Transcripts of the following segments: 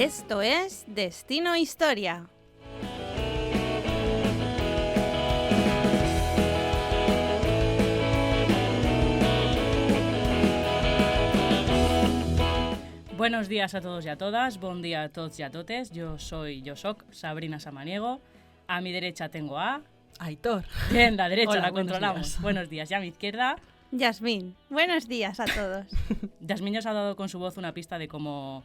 Esto es Destino Historia. Buenos días a todos y a todas, bon día a tots y a totes. Yo soc Sabrina Samaniego. A mi derecha tengo a Aitor. Bien, la derecha. Hola, la buenos controlamos. días. Buenos días. Y a mi izquierda, Yasmín, buenos días a todos. Yasmín nos ha dado con su voz una pista de cómo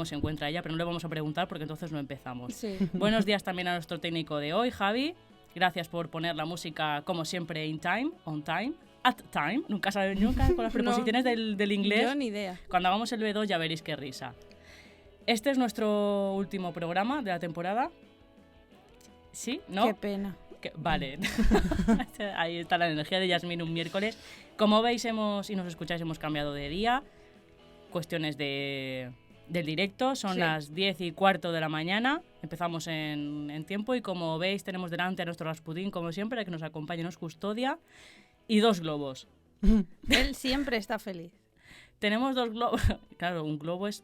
se encuentra ella, pero no le vamos a preguntar porque entonces no empezamos. Sí. Buenos días también a nuestro técnico de hoy, Javi. Gracias por poner la música, como siempre, in time, on time, at time. Nunca sabes, nunca con las preposiciones del inglés. Yo ni idea. Cuando hagamos el B2 ya veréis qué risa. Este es nuestro último programa de la temporada. ¿Sí? ¿No? Qué pena. Vale. Ahí está la energía de Yasmín un miércoles. Como veis y nos escucháis, hemos cambiado de día. Cuestiones del directo. Son Sí. las 10:15 de la mañana. Empezamos en tiempo y como veis tenemos delante a nuestro Rasputín, como siempre, que nos acompaña y nos custodia. Y 2 globos. Él siempre está feliz. Tenemos 2 globos. Claro, un globo es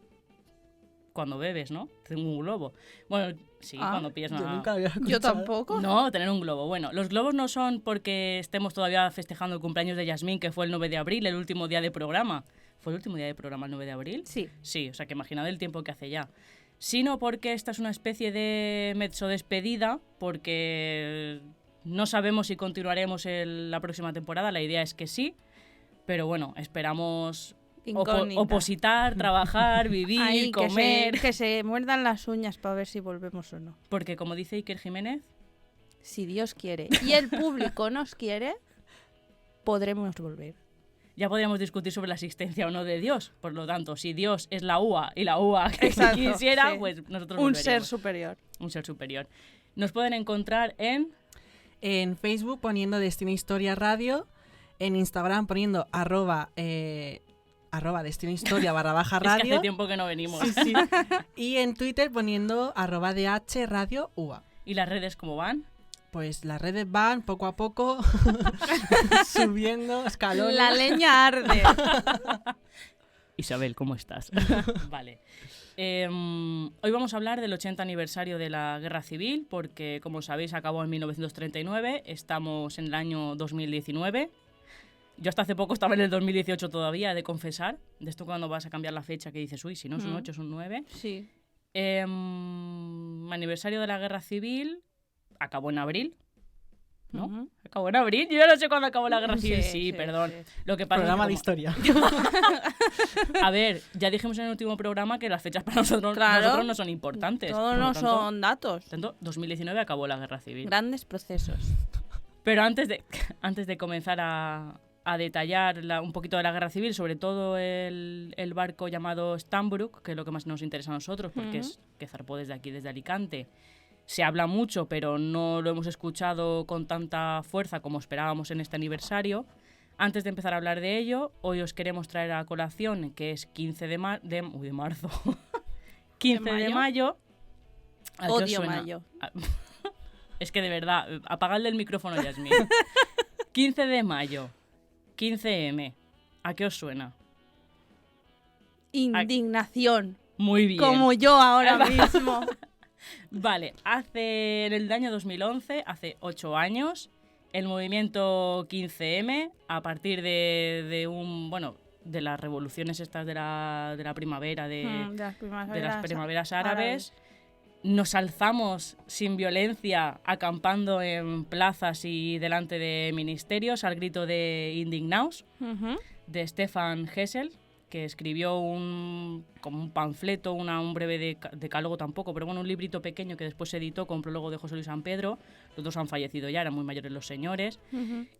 cuando bebes, ¿no? Tengo un globo. Bueno, sí, cuando pillas Yo una... nunca había escuchado. Yo tampoco. No, tener un globo. Bueno, los globos no son porque estemos todavía festejando el cumpleaños de Yasmín, que fue el 9 de abril, el último día de programa. ¿Fue el último día de programa el 9 de abril? Sí. Sí, o sea que imaginad el tiempo que hace ya. Sino porque esta es una especie de mezzo despedida, porque no sabemos si continuaremos la próxima temporada. La idea es que sí, pero bueno, esperamos Incógnita. opositar, trabajar, vivir, Ahí, comer. que se muerdan las uñas para ver si volvemos o no. Porque como dice Iker Jiménez, Si Dios quiere y el público nos quiere, podremos volver. ya podríamos discutir sobre la existencia o no de Dios. Por lo tanto, si Dios es la UA y la UA que Exacto, quisiera, sí. pues nosotros Un volveríamos. ser superior. Un ser superior. Nos pueden encontrar en... En Facebook poniendo Destino Historia Radio, en Instagram poniendo arroba Destino Historia / Es que radio. hace tiempo que no venimos. Sí, sí. Y en Twitter poniendo @DH Radio UA. ¿Y las redes cómo van? Pues las redes van poco a poco subiendo escalones. La leña arde. Isabel, ¿cómo estás? Vale. Hoy vamos a hablar del 80 aniversario de la Guerra Civil, porque, como sabéis, acabó en 1939. Estamos en el año 2019. Yo hasta hace poco estaba en el 2018 todavía, he de confesar. De esto cuando vas a cambiar la fecha que dices, uy, si no son 8, son 9. Sí. Aniversario de la Guerra Civil acabó en abril, ¿no? Ujú. Acabó en abril. Yo no sé cuándo acabó la Guerra Civil. Sí, Sí, sí, perdón. sí. Lo que pasa Programa de es que historia. a ver, ya dijimos en el último programa que las fechas para nosotros no son importantes. Todo Por lo no tanto, son datos. tanto, 2019 acabó la Guerra Civil. Grandes procesos. Pero antes de comenzar a detallar un poquito de la Guerra Civil, sobre todo el barco llamado Stambrook, que es lo que más nos interesa a nosotros, porque es que zarpó desde aquí, desde Alicante. Se habla mucho, pero no lo hemos escuchado con tanta fuerza como esperábamos en este aniversario. Antes de empezar a hablar de ello, hoy os queremos traer a colación que es 15 de marzo. 15 de mayo. ¿A qué os Odio suena? mayo. Es que de verdad, apagadle el micrófono, Yasmín. 15 de mayo. 15M. ¿A qué os suena? Indignación. Muy bien. Como yo ahora mismo. Vale, en el año 2011, hace 8 años, el movimiento 15M, a partir de las revoluciones estas de la primavera, de las primaveras árabes, nos alzamos sin violencia, acampando en plazas y delante de ministerios al grito de Indignaos, Ujú. de Stefan Hessel, que escribió como un panfleto, un breve decálogo tampoco, pero bueno, un librito pequeño que después se editó con prólogo de José Luis San Pedro. Los dos han fallecido ya, eran muy mayores los señores,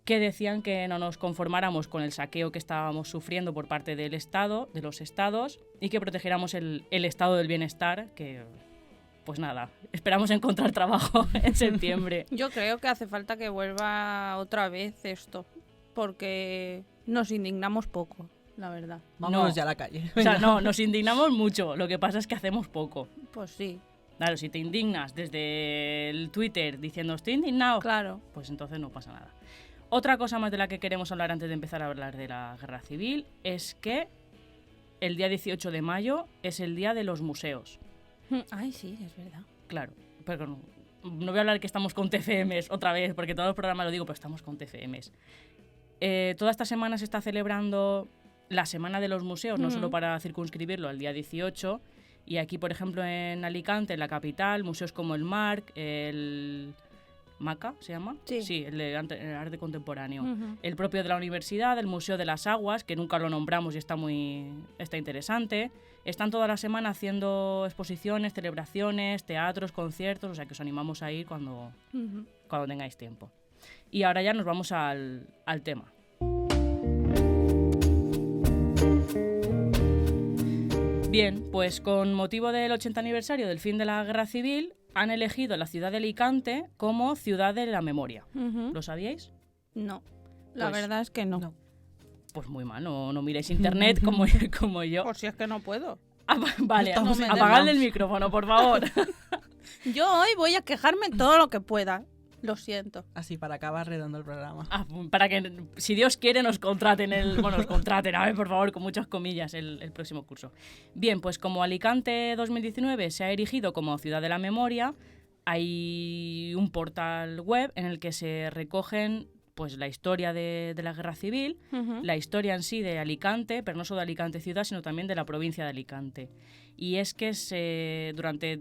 que decían que no nos conformáramos con el saqueo que estábamos sufriendo por parte del Estado, de los estados, y que protegiéramos el estado del bienestar, que, pues nada, esperamos encontrar trabajo en septiembre. Yo creo que hace falta que vuelva otra vez esto, porque nos indignamos poco, la verdad. Vámonos No. ya a la calle. O sea, no, nos indignamos mucho, lo que pasa es que hacemos poco. Pues sí, Claro, si te indignas desde el Twitter diciendo estoy indignado, claro. pues entonces no pasa nada. Otra cosa más de la que queremos hablar antes de empezar a hablar de la Guerra Civil es que el día 18 de mayo es el día de los museos. Ay, sí, es verdad. Claro, pero no voy a hablar que estamos con TFMs otra vez, porque todo el programa lo digo, pero estamos con TFMs. Toda esta semana se está celebrando la Semana de los Museos, no solo para circunscribirlo al día 18, y aquí, por ejemplo, en Alicante, en la capital, museos como el MARC, el MACA, ¿se llama? Sí, el de arte contemporáneo. El propio de la universidad, el Museo de las Aguas, que nunca lo nombramos y está interesante. Están toda la semana haciendo exposiciones, celebraciones, teatros, conciertos, o sea que os animamos a ir cuando tengáis tiempo. Y ahora ya nos vamos al tema. Bien, pues con motivo del 80 aniversario del fin de la Guerra Civil, han elegido la ciudad de Alicante como ciudad de la memoria. ¿Lo sabíais? No, la Pues, verdad es que no. Pues muy mal, no miréis internet como yo. Por si es que no puedo. Vale, No me apagadle el demos. micrófono, por favor. Yo hoy voy a quejarme todo lo que pueda. Lo siento. Así, para acabar redondo el programa. Para que, si Dios quiere, nos contraten a ver, por favor, con muchas comillas, el próximo curso. Bien, pues como Alicante 2019 se ha erigido como ciudad de la memoria, hay un portal web en el que se recogen pues la historia de la Guerra Civil, la historia en sí de Alicante, pero no solo de Alicante ciudad, sino también de la provincia de Alicante. Y es que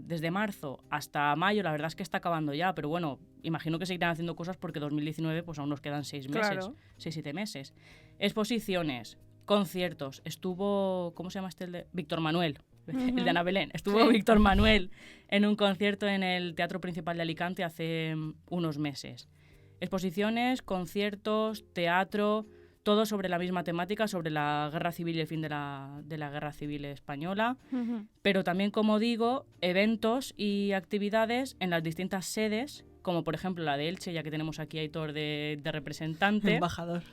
desde marzo hasta mayo, la verdad es que está acabando ya, pero bueno, imagino que seguirán haciendo cosas porque 2019 pues aún nos quedan 6 meses, Claro. 6-7 meses. Exposiciones, conciertos, estuvo, ¿cómo se llama el de? Víctor Manuel, el de Ana Belén. Estuvo Víctor Manuel en un concierto en el Teatro Principal de Alicante hace unos meses. Exposiciones, conciertos, teatro, todo sobre la misma temática, sobre la Guerra Civil y el fin de la Guerra Civil Española, pero también, como digo, eventos y actividades en las distintas sedes, como por ejemplo la de Elche, ya que tenemos aquí a Aitor de representante. Embajador.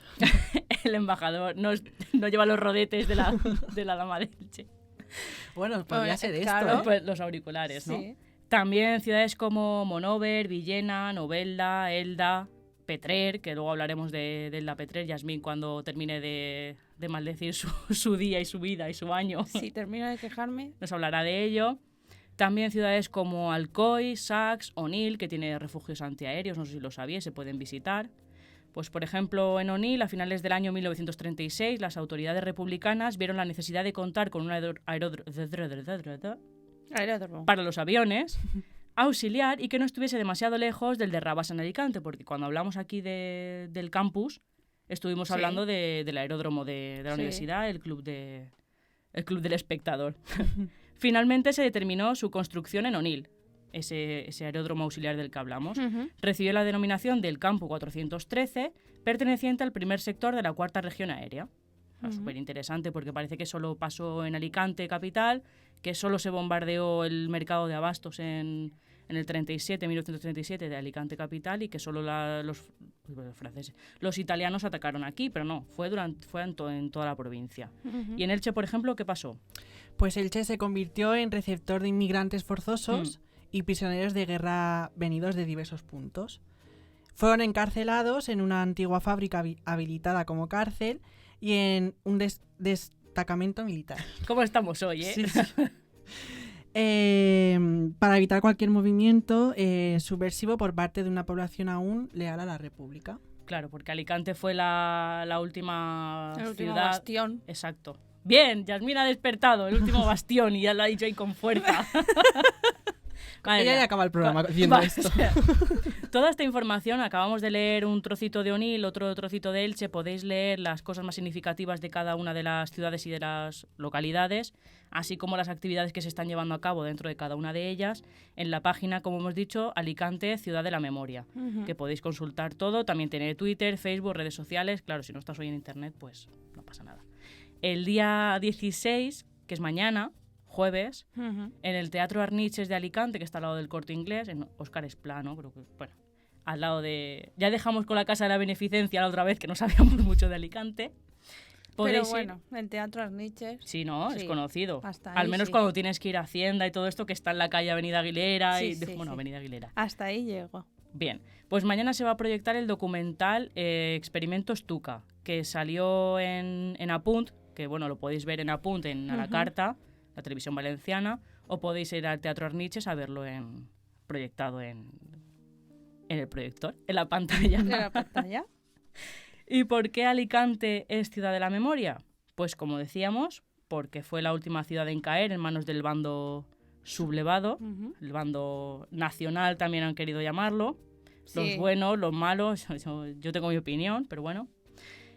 El embajador no lleva los rodetes de la dama de Elche. Bueno, podría ser esto, claro. ¿eh? Pues los auriculares, ¿no? Sí. También ciudades como Monóver, Villena, Novelda, Elda, Petrer, que luego hablaremos de Elda Petrer, Yasmín, cuando termine de maldecir su día y su vida y su año. Si termino de quejarme. Nos hablará de ello. También ciudades como Alcoy, Sax, Onil, que tiene refugios antiaéreos, no sé si lo sabíais, se pueden visitar. Pues, por ejemplo, en Onil, a finales del año 1936, las autoridades republicanas vieron la necesidad de contar con un aeródromo para los aviones auxiliar y que no estuviese demasiado lejos del de Rabas en Alicante, porque cuando hablamos aquí del campus, estuvimos hablando del aeródromo de la universidad, el club del espectador. Finalmente se determinó su construcción en Onil, ese aeródromo auxiliar del que hablamos. Recibió la denominación del Campo 413, perteneciente al primer sector de la Cuarta Región Aérea. Súper interesante porque parece que solo pasó en Alicante capital, que solo se bombardeó el mercado de abastos en el 1937 de Alicante capital y que solo los italianos atacaron aquí, pero no, fue en toda la provincia. Y en Elche, por ejemplo, ¿qué pasó? Pues Elche se convirtió en receptor de inmigrantes forzosos y prisioneros de guerra venidos de diversos puntos. Fueron encarcelados en una antigua fábrica habilitada como cárcel y en un destacamento militar. ¿Cómo estamos hoy, eh? Sí, sí. Para evitar cualquier movimiento subversivo por parte de una población aún leal a la República. Claro, porque Alicante fue la última El último ciudad. bastión. Exacto. Bien, Yasmín ha despertado, el último bastión, y ya lo ha dicho ahí con fuerza. Madre Ella mía. ya acaba el programa diciendo Vale, esto. o sea, toda esta información, acabamos de leer un trocito de Onil, otro trocito de Elche, podéis leer las cosas más significativas de cada una de las ciudades y de las localidades, así como las actividades que se están llevando a cabo dentro de cada una de ellas, en la página, como hemos dicho, Alicante, Ciudad de la Memoria, que podéis consultar todo, también tener Twitter, Facebook, redes sociales, claro, si no estás hoy en Internet, pues no pasa nada. El día 16, que es mañana, jueves, en el Teatro Arniches de Alicante, que está al lado del Corte Inglés, en Óscar Esplano, creo que, bueno, al lado de... Ya dejamos con la Casa de la Beneficencia la otra vez, que no sabíamos mucho de Alicante. Pero bueno, el Teatro Arniches. Sí, ¿no? Sí, Es conocido. hasta Al ahí menos sí. cuando tienes que ir a Hacienda y todo esto, que está en la calle Avenida Aguilera. Sí, y sí, bueno, sí. Avenida Aguilera. Hasta ahí llego. Bien, pues mañana se va a proyectar el documental Experimentos Tuca, que salió en Apunt, que bueno, lo podéis ver en Apunt, a la carta, la televisión valenciana, o podéis ir al Teatro Arniches a verlo proyectado en el proyector, en la pantalla. ¿En la pantalla? ¿Y por qué Alicante es ciudad de la memoria? Pues como decíamos, porque fue la última ciudad en caer en manos del bando sublevado. El bando nacional también han querido llamarlo. Los Sí. buenos, los malos, yo tengo mi opinión, pero bueno.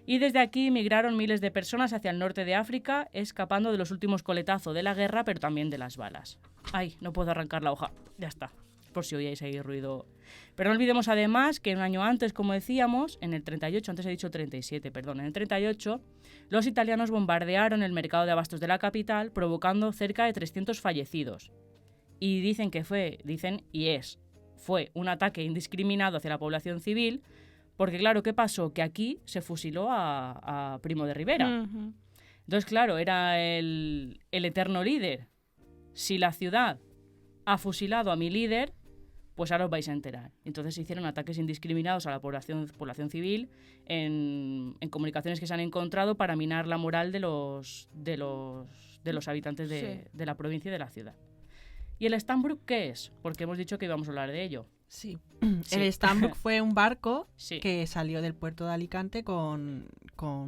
Y desde aquí migraron miles de personas hacia el norte de África, escapando de los últimos coletazos de la guerra, pero también de las balas. Ay, no puedo arrancar la hoja. Ya está, por si oíais ahí ruido. Pero no olvidemos además que un año antes, como decíamos, en el 38, antes he dicho 37, perdón, en el 38, los italianos bombardearon el mercado de abastos de la capital, provocando cerca de 300 fallecidos. Y dicen que fue un ataque indiscriminado hacia la población civil, porque claro, ¿qué pasó? Que aquí se fusiló a Primo de Rivera. Ujú. Entonces, claro, era el eterno líder. Si la ciudad ha fusilado a mi líder, pues ahora os vais a enterar. Entonces se hicieron ataques indiscriminados a la población civil en comunicaciones que se han encontrado para minar la moral de los habitantes de la provincia y de la ciudad. ¿Y el Stambrook qué es? Porque hemos dicho que íbamos a hablar de ello. Sí. Sí. El Stambrook fue un barco Sí. que salió del puerto de Alicante con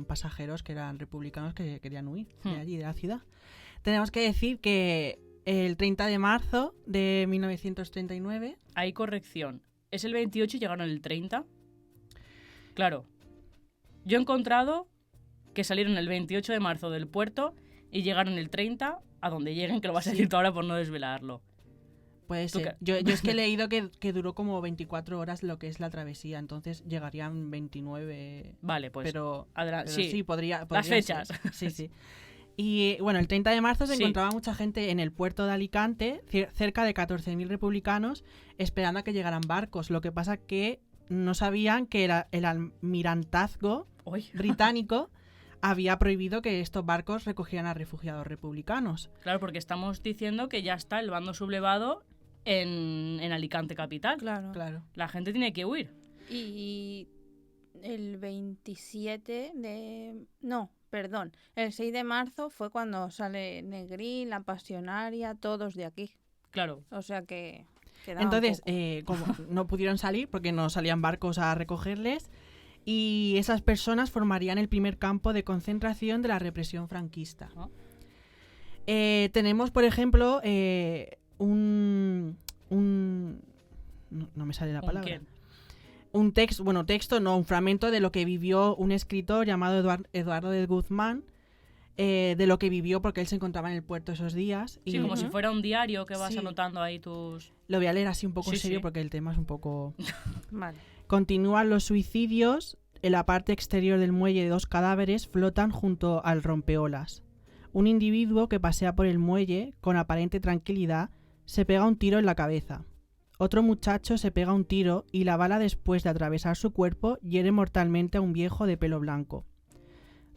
pasajeros que eran republicanos que querían huir de allí, de la ciudad. Tenemos que decir que el 30 de marzo de 1939... Hay corrección. Es el 28 y llegaron el 30. Claro. Yo he encontrado que salieron el 28 de marzo del puerto y llegaron el 30 a donde lleguen, que lo vas a decir tú ahora por no desvelarlo. Puede ¿Tú ser. qué? Yo es que he leído que duró como 24 horas lo que es la travesía, entonces llegarían 29... Vale, pues pero sí. sí, podría Las ser. fechas. Sí, sí. Y bueno, el 30 de marzo se Sí. encontraba mucha gente en el puerto de Alicante, cerca de 14.000 republicanos, esperando a que llegaran barcos. Lo que pasa que no sabían que el almirantazgo Uy. británico había prohibido que estos barcos recogieran a refugiados republicanos. Claro, porque estamos diciendo que ya está el bando sublevado en Alicante capital. Claro. Claro. La gente tiene que huir. Y el 27 de... No, perdón. El 6 de marzo fue cuando sale Negrín, La Pasionaria, todos de aquí. Claro. O sea que... quedaba Entonces, poco. como no pudieron salir porque no salían barcos a recogerles, y esas personas formarían el primer campo de concentración de la represión franquista. Ah. Tenemos, por ejemplo, un no me sale la ¿Un palabra. qué? Un un fragmento de lo que vivió un escritor llamado Eduardo de Guzmán, de lo que vivió porque él se encontraba en el puerto esos días. Sí, como si fuera un diario que vas Sí. anotando ahí tus... Lo voy a leer así un poco Sí, serio sí. porque el tema es un poco... Vale. Continúan los suicidios. En la parte exterior del muelle, 2 cadáveres flotan junto al rompeolas. Un individuo que pasea por el muelle con aparente tranquilidad se pega un tiro en la cabeza. Otro muchacho se pega un tiro y la bala, después de atravesar su cuerpo, hiere mortalmente a un viejo de pelo blanco.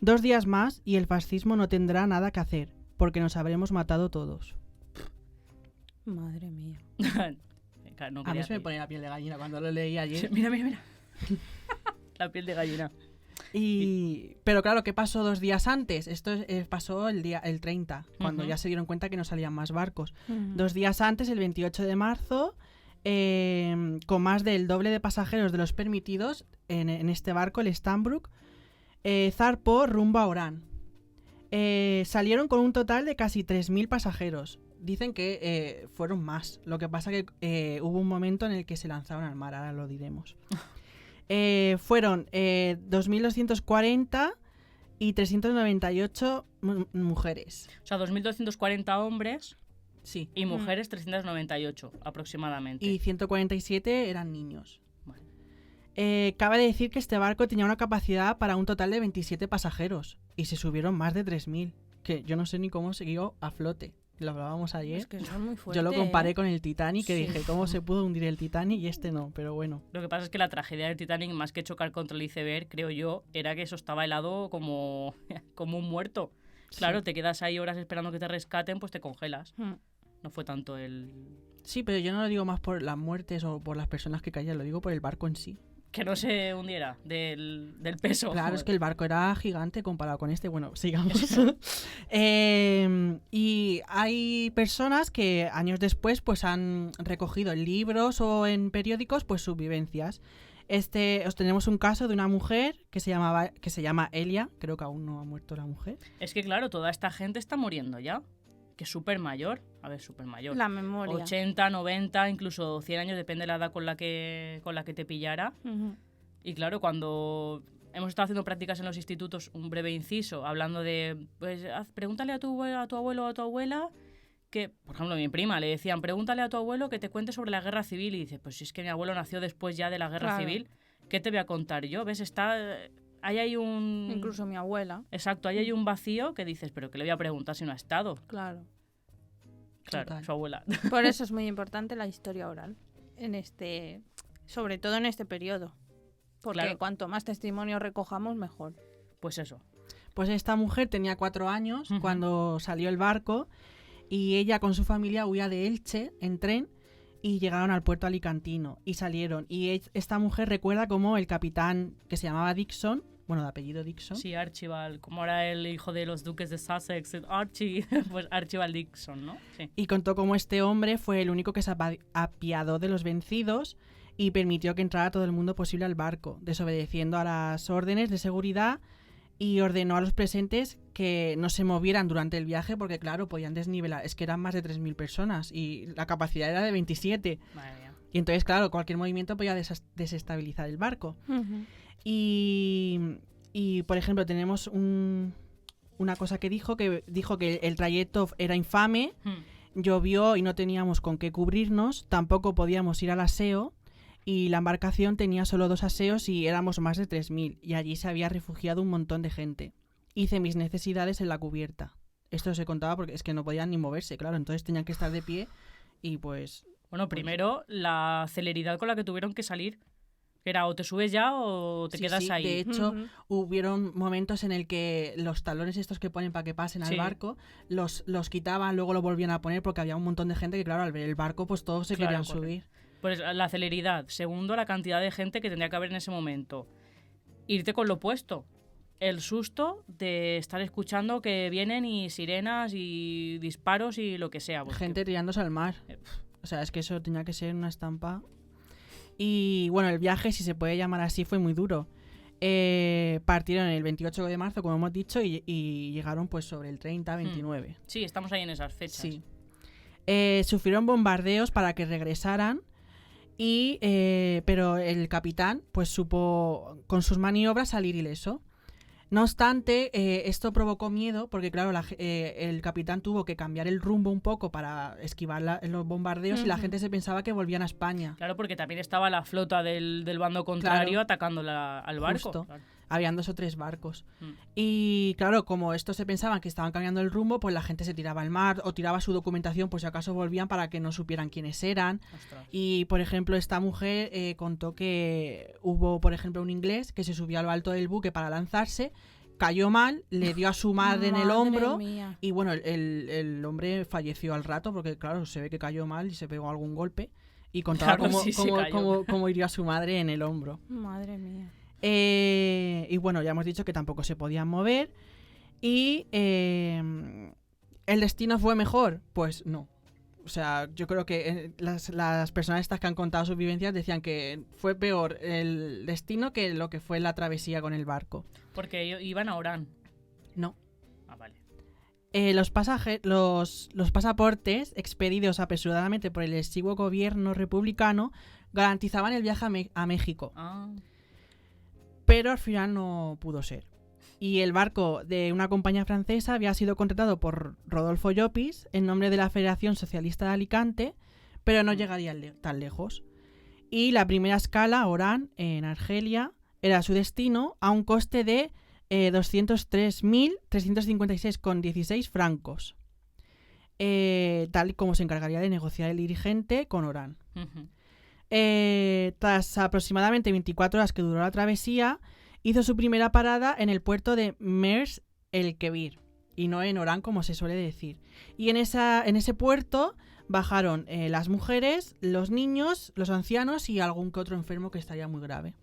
2 días más y el fascismo no tendrá nada que hacer, porque nos habremos matado todos. Madre mía. Claro, no A mí quería se me reír. pone la piel de gallina cuando lo leí ayer. Mira, mira, mira. La piel de gallina. Pero claro, ¿qué pasó 2 días antes? Esto pasó el 30, cuando Ujú. ya se dieron cuenta que no salían más barcos. Ujú. 2 días antes, el 28 de marzo, con más del doble de pasajeros de los permitidos en este barco, el Stambrook, zarpó rumbo a Orán. Salieron con un total de casi 3.000 pasajeros. Dicen que fueron más. Lo que pasa que hubo un momento en el que se lanzaron al mar, ahora lo diremos. Fueron 2.240 y 398 mujeres. O sea, 2.240 hombres Sí. y mujeres 398 aproximadamente. Y 147 eran niños. Vale. Cabe decir que este barco tenía una capacidad para un total de 27 pasajeros y se subieron más de 3.000, que yo no sé ni cómo siguió a flote. Lo hablábamos ayer. Es que son muy fuertes. Yo lo comparé con el Titanic, que Sí. dije, ¿cómo se pudo hundir el Titanic y este no? Pero bueno. Lo que pasa es que la tragedia del Titanic, más que chocar contra el iceberg, creo yo, era que eso estaba helado como, como un muerto. Claro, Sí. te quedas ahí horas esperando que te rescaten, pues te congelas. Mm. No fue tanto el... Sí, pero yo no lo digo más por las muertes o por las personas que caían, lo digo por el barco en sí. que no se hundiera del peso. Claro, es que el barco era gigante comparado con este. Bueno, sigamos. Y hay personas que años después pues han recogido en libros o en periódicos pues sus vivencias. Os tenemos un caso de una mujer que se llama Elia. Creo que aún no ha muerto la mujer. Es que claro, toda esta gente está muriendo ya. Que es súper mayor. A ver, súper mayor. La memoria. 80, 90, incluso 100 años, depende de la edad con la que te pillara. Ujú. Y claro, cuando hemos estado haciendo prácticas en los institutos, un breve inciso, hablando de, pues, pregúntale a tu abuelo o a tu abuela, que, por ejemplo, a mi prima le decían, pregúntale a tu abuelo que te cuente sobre la guerra civil. Y dice, pues si es que mi abuelo nació después ya de la guerra Claro. civil, ¿qué te voy a contar yo? ¿Ves? Ahí hay un... Incluso mi abuela. Exacto, ahí hay un vacío que dices, pero ¿qué le voy a preguntar si no ha estado? Claro. Claro, Total. su abuela. Por eso es muy importante la historia oral. Sobre todo en este periodo. Porque Claro. cuanto más testimonios recojamos, mejor. Pues eso. Pues esta mujer tenía 4 años Ujú. cuando salió el barco y ella con su familia huía de Elche en tren y llegaron al puerto alicantino y salieron. Y esta mujer recuerda cómo el capitán, que se llamaba Dixon, bueno, de apellido Dixon, Sí, Archibald, como era el hijo de los duques de Sussex, Archie, pues Archibald Dixon, ¿no? Sí. y contó cómo este hombre fue el único que se apiadó de los vencidos y permitió que entrara todo el mundo posible al barco, desobedeciendo a las órdenes de seguridad, y ordenó a los presentes que no se movieran durante el viaje porque, claro, podían desnivelar. Es que eran más de 3.000 personas y la capacidad era de 27. Madre mía. Y entonces, claro, cualquier movimiento podía desestabilizar el barco. Ujú. Y por ejemplo, tenemos una cosa que dijo que el trayecto era infame, llovió y no teníamos con qué cubrirnos, tampoco podíamos ir al aseo, y la embarcación tenía solo 2 aseos y éramos más de 3.000, y allí se había refugiado un montón de gente. Hice mis necesidades en la cubierta. Esto se contaba porque es que no podían ni moverse, claro, entonces tenían que estar de pie y pues... Bueno, primero, la celeridad con la que tuvieron que salir. Era o te subes ya o te Sí, quedas sí, ahí. de hecho, Ujú. hubieron momentos en el que los talones estos que ponen para que pasen al Sí. barco, los quitaban, luego lo volvían a poner porque había un montón de gente que, claro, al ver el barco, pues todos se Claro, querían correcto. subir. Pues la celeridad. Segundo, la cantidad de gente que tendría que haber en ese momento. Irte con lo opuesto. El susto de estar escuchando que vienen y sirenas y disparos y lo que sea. Porque- Gente tirándose al mar. Eh, O sea, es que eso tenía que ser una estampa. Y bueno, el viaje, si se puede llamar así, fue muy duro. Partieron el 28 de marzo, como hemos dicho, y llegaron pues sobre el 30, 29. Sí, estamos ahí en esas fechas. Sí. Sufrieron bombardeos para que regresaran, pero el capitán pues supo con sus maniobras salir ileso. No obstante, esto provocó miedo porque, claro, el capitán tuvo que cambiar el rumbo un poco para esquivar los bombardeos, y la Ujú. gente se pensaba que volvían a España. Claro, porque también estaba la flota del bando contrario Claro. atacando al barco. Justo. Claro. Habían 2 o 3 barcos. Mm. Y claro, como estos se pensaban que estaban cambiando el rumbo, pues la gente se tiraba al mar o tiraba su documentación, pues si acaso volvían, para que no supieran quiénes eran. Ostras. Y, por ejemplo, esta mujer contó que hubo, por ejemplo, un inglés que se subió a lo alto del buque para lanzarse, cayó mal, le dio a su madre en el Madre hombro, mía. y bueno, el hombre falleció al rato porque, claro, se ve que cayó mal y se pegó algún golpe. Y contaba Claro, cómo, sí, se cómo- cayó. cómo hirió a su madre en el hombro. Madre mía. Y bueno, ya hemos dicho que tampoco se podían mover. Y ¿el destino fue mejor? Pues no. O sea, yo creo que las personas estas que han contado sus vivencias decían que fue peor el destino que lo que fue la travesía con el barco. Porque iban a Orán. No. Ah, vale. Los pasaportes expedidos apresuradamente por el exiguo gobierno republicano garantizaban el viaje a México. Ah. Pero al final no pudo ser. Y el barco de una compañía francesa había sido contratado por Rodolfo Llopis en nombre de la Federación Socialista de Alicante, pero no llegaría tan lejos. Y la primera escala, Orán, en Argelia, era su destino, a un coste de 203.356,16 francos. Tal y como se encargaría de negociar el dirigente con Orán. Ujú. Tras aproximadamente 24 horas que duró la travesía, hizo su primera parada en el puerto de Mers el Kebir, y no en Orán, como se suele decir. Y en ese puerto bajaron las mujeres, los niños, los ancianos y algún que otro enfermo que estaría muy grave.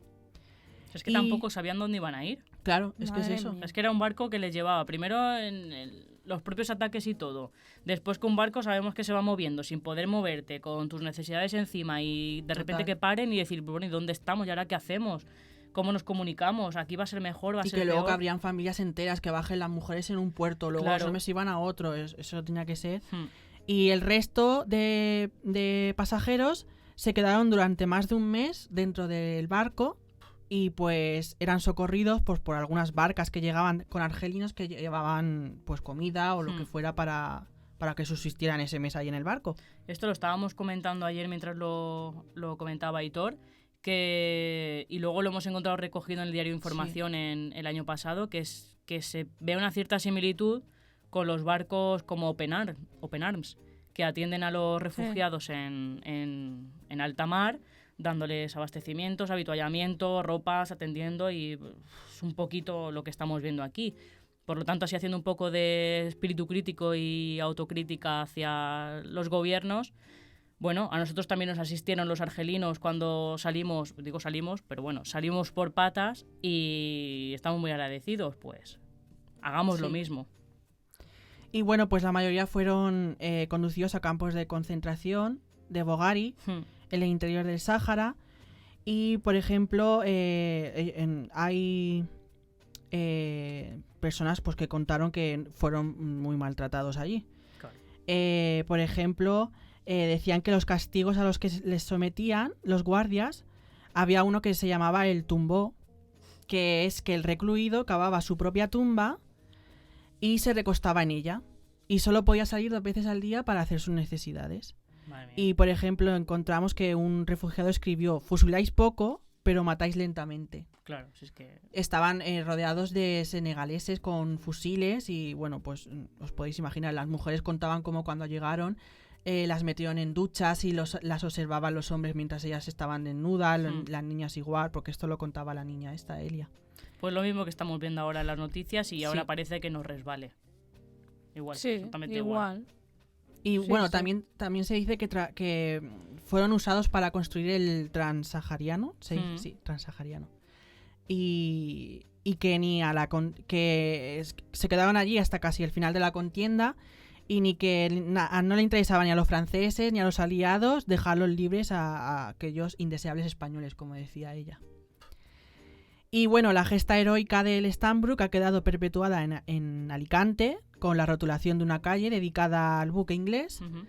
Es que tampoco sabían dónde iban a ir. Claro, es que es Madre eso. mía. Es que era un barco que les llevaba primero los propios ataques y todo. Después que un barco sabemos que se va moviendo sin poder moverte, con tus necesidades encima y de repente Total. que paren y decir, bueno, ¿y dónde estamos? ¿Y ahora qué hacemos? ¿Cómo nos comunicamos? ¿Aquí va a ser mejor? ¿Va a Y ser que luego peor? que habrían familias enteras que bajen las mujeres en un puerto, luego Claro. los hombres iban a otro, eso tenía que ser. Hmm. Y el resto de pasajeros se quedaron durante más de un mes dentro del barco y pues eran socorridos pues, por algunas barcas que llegaban con argelinos que llevaban pues comida o lo que fuera para que subsistieran ese mes ahí en el barco. Esto lo estábamos comentando ayer mientras lo comentaba Aitor, y luego lo hemos encontrado recogido en el diario Información en el año pasado, que es que se ve una cierta similitud con los barcos como Open Arms, que atienden a los refugiados en alta mar, dándoles abastecimientos, habituallamiento, ropas, atendiendo, y es un poquito lo que estamos viendo aquí. Por lo tanto, así haciendo un poco de espíritu crítico y autocrítica hacia los gobiernos, bueno, a nosotros también nos asistieron los argelinos cuando salimos por patas y estamos muy agradecidos, pues hagamos lo Sí. mismo. Y bueno, pues la mayoría fueron conducidos a campos de concentración de Bogari, Hmm. en el interior del Sáhara. Y, por ejemplo, hay personas pues, que contaron que fueron muy maltratados allí. Claro. Por ejemplo, decían que los castigos a los que les sometían los guardias, había uno que se llamaba el tumbó, que es que el recluido cavaba su propia tumba y se recostaba en ella. Y solo podía salir 2 veces al día para hacer sus necesidades. Madre mía. Y, por ejemplo, encontramos que un refugiado escribió: fusiláis poco, pero matáis lentamente. Claro, si es que... Estaban rodeados de senegaleses con fusiles y, bueno, pues os podéis imaginar, las mujeres contaban cómo cuando llegaron las metieron en duchas y las observaban los hombres mientras ellas estaban desnudas, las niñas igual, porque esto lo contaba la niña esta, Elia. Pues lo mismo que estamos viendo ahora en las noticias y ahora Sí. parece que nos resbale. Igual, Sí, exactamente igual. igual. Y Sí, bueno, sí. También se dice que fueron usados para construir el transahariano. Sí, transahariano. Y que ni a la se quedaron allí hasta casi el final de la contienda y ni que no le interesaba ni a los franceses ni a los aliados dejarlos libres a aquellos indeseables españoles, como decía ella. Y bueno, la gesta heroica del Stambrook ha quedado perpetuada en Alicante con la rotulación de una calle dedicada al buque inglés. Ujú.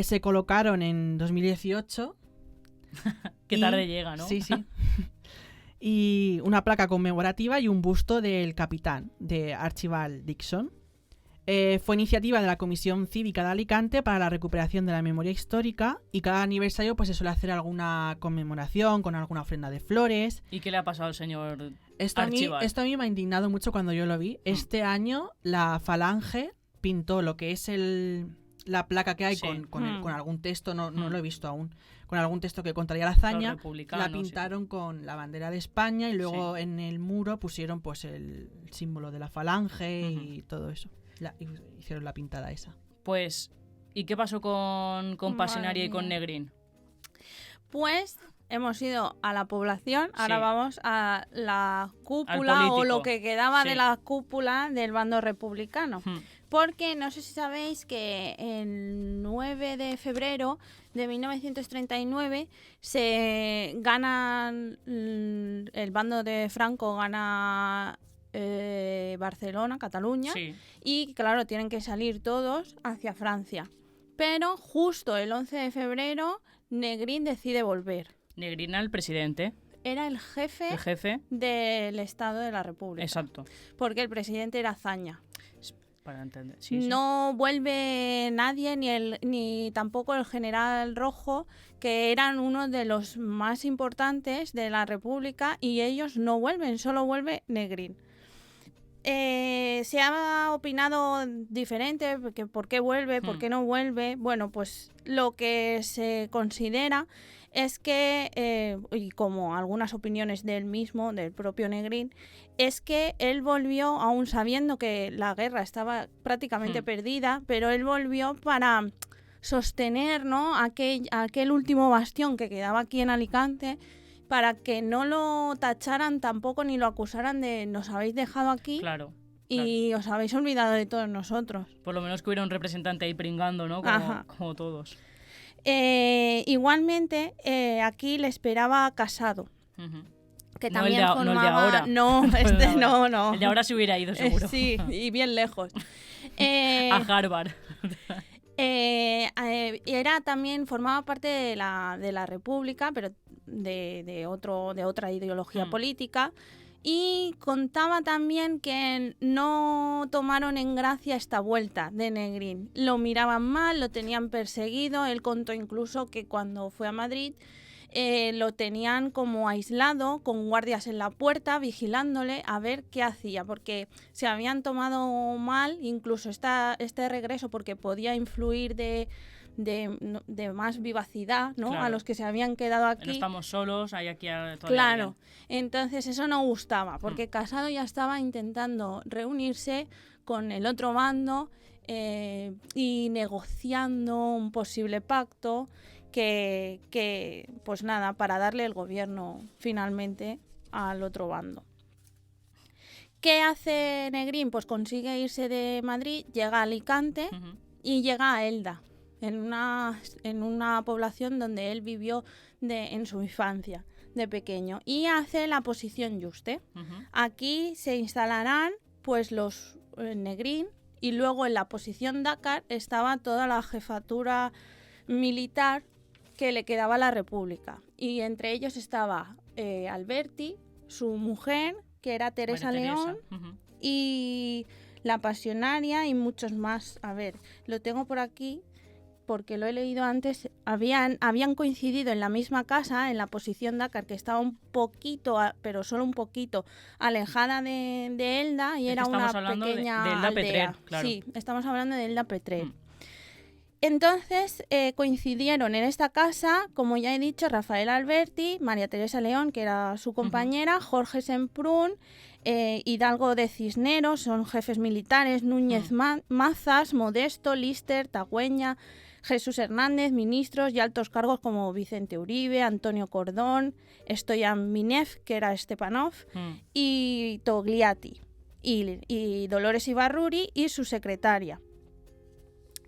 Se colocaron en 2018. Qué tarde llega, ¿no? Sí, sí. Y una placa conmemorativa y un busto del capitán, de Archibald Dixon. Fue iniciativa de la Comisión Cívica de Alicante para la recuperación de la memoria histórica y cada aniversario pues se suele hacer alguna conmemoración con alguna ofrenda de flores. ¿Y qué le ha pasado al señor Esto a mí me ha indignado mucho cuando yo lo vi. Este año la Falange pintó lo que es la placa que hay Sí. con algún texto, no lo he visto aún, con algún texto que contaría la Los hazaña. republicanos, La pintaron con la bandera de España y luego Sí. en el muro pusieron pues el símbolo de la Falange y todo eso. Hicieron la pintada esa. Pues, ¿y qué pasó con Madre Pasionaria y con mía. Negrín? Pues hemos ido a la población, ahora Sí. vamos a la cúpula o político. lo que quedaba Sí. de la cúpula del bando republicano. Hmm. Porque no sé si sabéis que el 9 de febrero de 1939 se ganan, el bando de Franco gana Barcelona, Cataluña, Sí. y claro, tienen que salir todos hacia Francia. Pero justo el 11 de febrero Negrín decide volver. Negrín al presidente, Era el jefe el jefe. del Estado de la República. Exacto. Porque el presidente era Azaña. Para entender. Sí, sí. No vuelve nadie, ni tampoco el general Rojo, que eran uno de los más importantes de la República, y ellos no vuelven, solo vuelve Negrín. Se ha opinado diferente, porque por qué vuelve, por qué no vuelve. Bueno, pues lo que se considera es que, y como algunas opiniones del mismo, del propio Negrín, es que él volvió, aún sabiendo que la guerra estaba prácticamente perdida, pero él volvió para sostener, ¿no?, aquel último bastión que quedaba aquí en Alicante, para que no lo tacharan tampoco ni lo acusaran de nos habéis dejado aquí Claro. y os habéis olvidado de todos nosotros. Por lo menos que hubiera un representante ahí pringando, ¿no? Como todos. Igualmente, aquí le esperaba Casado. Uh-huh. Que No también el de formaba... ahora. No, este no. El de ahora se hubiera ido, seguro. Sí, y bien lejos. A Harvard. Formaba parte de la República, pero de otra ideología política. Y contaba también que no tomaron en gracia esta vuelta de Negrín. Lo miraban mal, lo tenían perseguido. Él contó incluso que cuando fue a Madrid lo tenían como aislado, con guardias en la puerta, vigilándole a ver qué hacía, porque se habían tomado mal incluso este regreso, porque podía influir de más vivacidad, ¿no? Claro. A los que se habían quedado aquí. No estamos solos, hay aquí todavía. Claro, entonces eso no gustaba, porque Casado ya estaba intentando reunirse con el otro bando y negociando un posible pacto que, pues nada, para darle el gobierno finalmente al otro bando. ¿Qué hace Negrín? Pues consigue irse de Madrid, llega a Alicante y llega a Elda, en una población donde él vivió en su infancia, de pequeño, y hace la posición Yuste. Aquí se instalarán pues los Negrín, y luego en la posición Dakar estaba toda la jefatura militar que le quedaba a la República, y entre ellos estaba Alberti, su mujer, que era Teresa León, y la Pasionaria y muchos más. A ver, lo tengo por aquí porque lo he leído antes. Habían coincidido en la misma casa, en la posición Dakar, que estaba un poquito, pero solo un poquito, alejada de Elda, y era una pequeña de Elda aldea. Petrer, claro. Sí, estamos hablando de Elda Petrer. Entonces coincidieron en esta casa, como ya he dicho, Rafael Alberti, María Teresa León, que era su compañera, Jorge Semprún, Hidalgo de Cisneros, son jefes militares, Núñez Mazas, Modesto, Lister, Tagüeña, Jesús Hernández, ministros y altos cargos como Vicente Uribe, Antonio Cordón, Stoyan Minev, que era Stepanov, y Togliatti, y Dolores Ibarruri y su secretaria,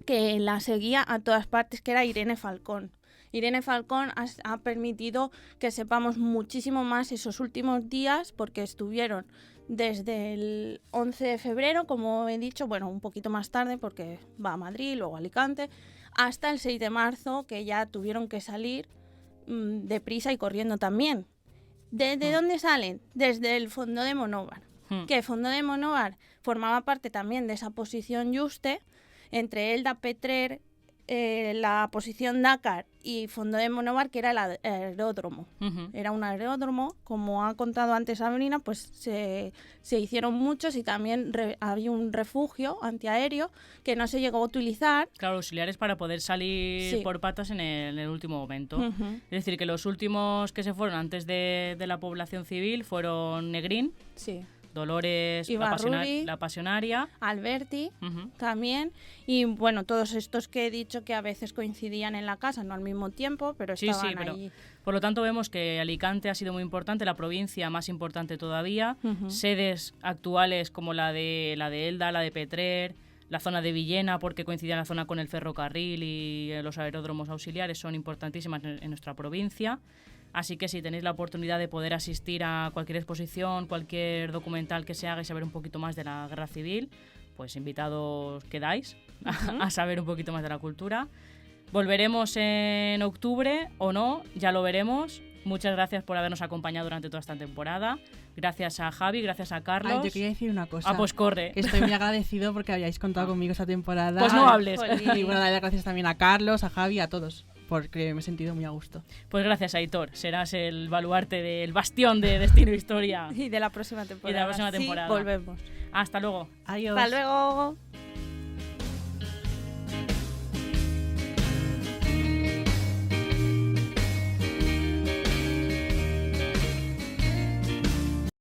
que la seguía a todas partes, que era Irene Falcón. Irene Falcón ha permitido que sepamos muchísimo más esos últimos días, porque estuvieron desde el 11 de febrero, como he dicho, bueno, un poquito más tarde porque va a Madrid, luego a Alicante, hasta el 6 de marzo, que ya tuvieron que salir deprisa y corriendo también. ¿De dónde salen? Desde el Fondo de Monóvar. Que Fondo de Monóvar formaba parte también de esa posición Yuste, entre Elda Petrer, la posición Dakar y Fondo de Monóvar, que era el aeródromo. Era un aeródromo, como ha contado antes Sabrina, pues se hicieron muchos, y también había un refugio antiaéreo que no se llegó a utilizar. Claro, auxiliares para poder salir por patas en el último momento. Es decir, que los últimos que se fueron antes de la población civil fueron Negrín, Dolores, la Pasionaria, Alberti también, y bueno, todos estos que he dicho que a veces coincidían en la casa, no al mismo tiempo, pero estaban allí. Por lo tanto, vemos que Alicante ha sido muy importante, la provincia más importante todavía. Sedes actuales como la de Elda, la de Petrer, la zona de Villena, porque coincidía la zona con el ferrocarril y los aeródromos auxiliares, son importantísimas en nuestra provincia. Así que si tenéis la oportunidad de poder asistir a cualquier exposición, cualquier documental que se haga y saber un poquito más de la guerra civil, pues invitados quedáis a saber un poquito más de la cultura. Volveremos en octubre o no, ya lo veremos. Muchas gracias por habernos acompañado durante toda esta temporada. Gracias a Javi, gracias a Carlos. Yo quería decir una cosa. Pues corre. Que estoy muy agradecido porque habíais contado conmigo esta temporada. Pues no hables. Y bueno, darle gracias también a Carlos, a Javi, a todos, porque me he sentido muy a gusto. Pues gracias, Aitor. Serás el baluarte del bastión de Destino Historia. Y de la próxima temporada. Sí, volvemos. Hasta luego. Adiós. Hasta luego.